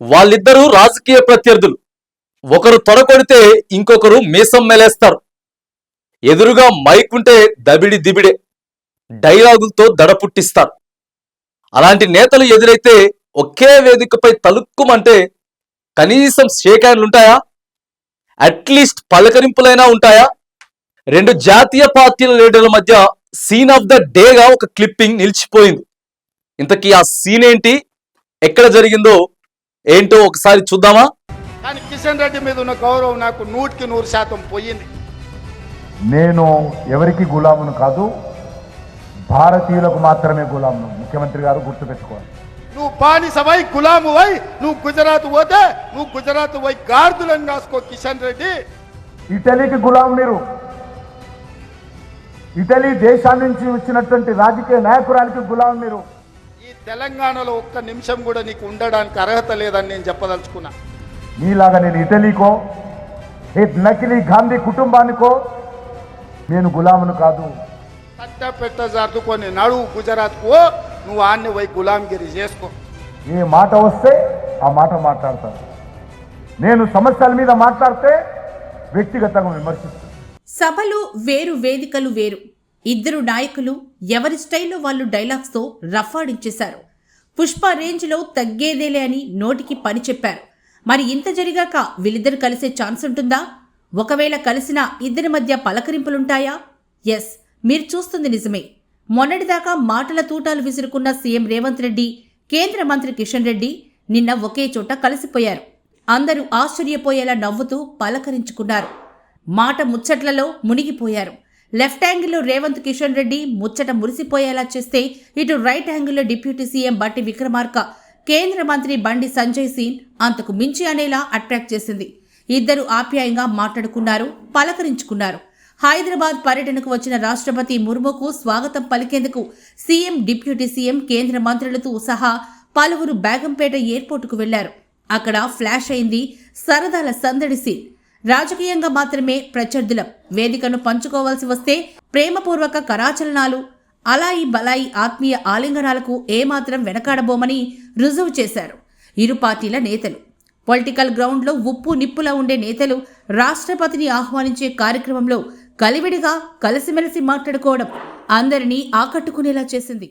వాళ్ళిద్దరూ రాజకీయ ప్రత్యర్థులు. ఒకరు తొడకొడితే ఇంకొకరు మీసం మెలేస్తారు. ఎదురుగా మైక్ ఉంటే దబిడి దిబిడే, డైలాగులతో దడ పుట్టిస్తారు. అలాంటి నేతలు ఎదురైతే ఒకే వేదికపై తలుక్కుమంటే కనీసం షేక్ హ్యాండ్లుంటాయా? అట్లీస్ట్ పలకరింపులైనా ఉంటాయా? రెండు జాతీయ పార్టీల లీడర్ల మధ్య సీన్ ఆఫ్ ద డేగా ఒక క్లిప్పింగ్ నిలిచిపోయింది. ఇంతకీ ఆ సీన్ ఏంటి, ఎక్కడ జరిగిందో ఏంటో ఒకసారి చూద్దామా? కానీ కిషన్ రెడ్డి మీద ఉన్న గౌరవం నాకు 100% పోయింది. నేను ఎవరికి గులామును కాదు, భారతీయులకు మాత్రమే గులామును. ముఖ్యమంత్రి గారు గుర్తుపెట్టుకోవాలి. నువ్వు బానిసవై గులాము వై నువ్వు గుజరాత్ పోతే నువ్వు గుజరాత్ పోయి గార్దులను రాసుకో. కిషన్ రెడ్డి ఇటలీకి గులాం మీరు. ఇటలీ దేశాన్ని నుంచి వచ్చినటువంటి రాజకీయ నాయకురానికి గులాం మీరు. ఈ తెలంగాణలో ఒక్క నిమిషం కూడా నీకు ఉండడానికి అర్హత లేదని నేను చెప్పదలుచుకున్నా. నీలాగా నేను ఇటలీకో ఏ నకిలీ గాంధీ కుటుంబానికో నేను గులామును కాదు. తట్ట పెట్ట జరుపుకొని నడువు గుజరాత్కు, నువ్వు ఆన్ని పోయి గులాంగిరి చేసుకో. ఏ మాట వస్తే ఆ మాట మాట్లాడతాను. నేను సమస్యల మీద మాట్లాడితే వ్యక్తిగతంగా విమర్శిస్తాను. సభలు వేరు, వేదికలు వేరు. ఇద్దరు నాయకులు ఎవరి స్టైల్లో వాళ్ళు డైలాగ్స్తో రఫాడించేశారు. పుష్ప రేంజ్లో తగ్గేదేలే అని నోటికి పని చెప్పారు. మరి ఇంత జరిగాక వీళ్ళిద్దరు కలిసే ఛాన్స్ ఉంటుందా? ఒకవేళ కలిసినా ఇద్దరి మధ్య పలకరింపులుంటాయా? ఎస్, మీరు చూస్తుంది నిజమే. మొన్నటిదాకా మాటల తూటాలు విసురుకున్న సీఎం రేవంత్ రెడ్డి, కేంద్ర మంత్రి కిషన్ రెడ్డి నిన్న ఒకే చోట కలిసిపోయారు. అందరూ ఆశ్చర్యపోయేలా నవ్వుతూ పలకరించుకున్నారు. మాట ముచ్చట్లలో మునిగిపోయారు. లెఫ్ట్ యాంగిల్లో రేవంత్, కిషన్ రెడ్డి ముచ్చట మురిసిపోయేలా చేస్తే, ఇటు రైట్ యాంగిల్లో డిప్యూటీ సీఎం బట్టి విక్రమార్క, కేంద్ర మంత్రి బండి సంజయ్ సీన్ అంతకు మించి అనేలా అట్రాక్ట్ చేసింది. ఇద్దరు ఆప్యాయంగా మాట్లాడుకున్నారు, పలకరించుకున్నారు. హైదరాబాద్ పర్యటనకు వచ్చిన రాష్ట్రపతి ముర్ముకు స్వాగతం పలికేందుకు సీఎం, డిప్యూటీ సీఎం, కేంద్ర మంత్రులతో సహా పలువురు బేగంపేట ఎయిర్పోర్టుకు వెళ్లారు. అక్కడ ఫ్లాష్ అయింది సరదాల సందడి సీన్. రాజకీయంగా మాత్రమే ప్రత్యర్థులం. వేదికను పంచుకోవాల్సి వస్తే ప్రేమపూర్వక కరాచలనాలు, అలాయి బలాయి ఆత్మీయ ఆలింగనాలకు ఏమాత్రం వెనకాడబోమని రుజువు చేశారు ఇరు పార్టీల నేతలు. పొలిటికల్ గ్రౌండ్లో ఉప్పు నిప్పులా ఉండే నేతలు రాష్ట్రపతిని ఆహ్వానించే కార్యక్రమంలో కలివిడిగా కలిసిమెలిసి మాట్లాడుకోవడం అందరినీ ఆకట్టుకునేలా చేసింది.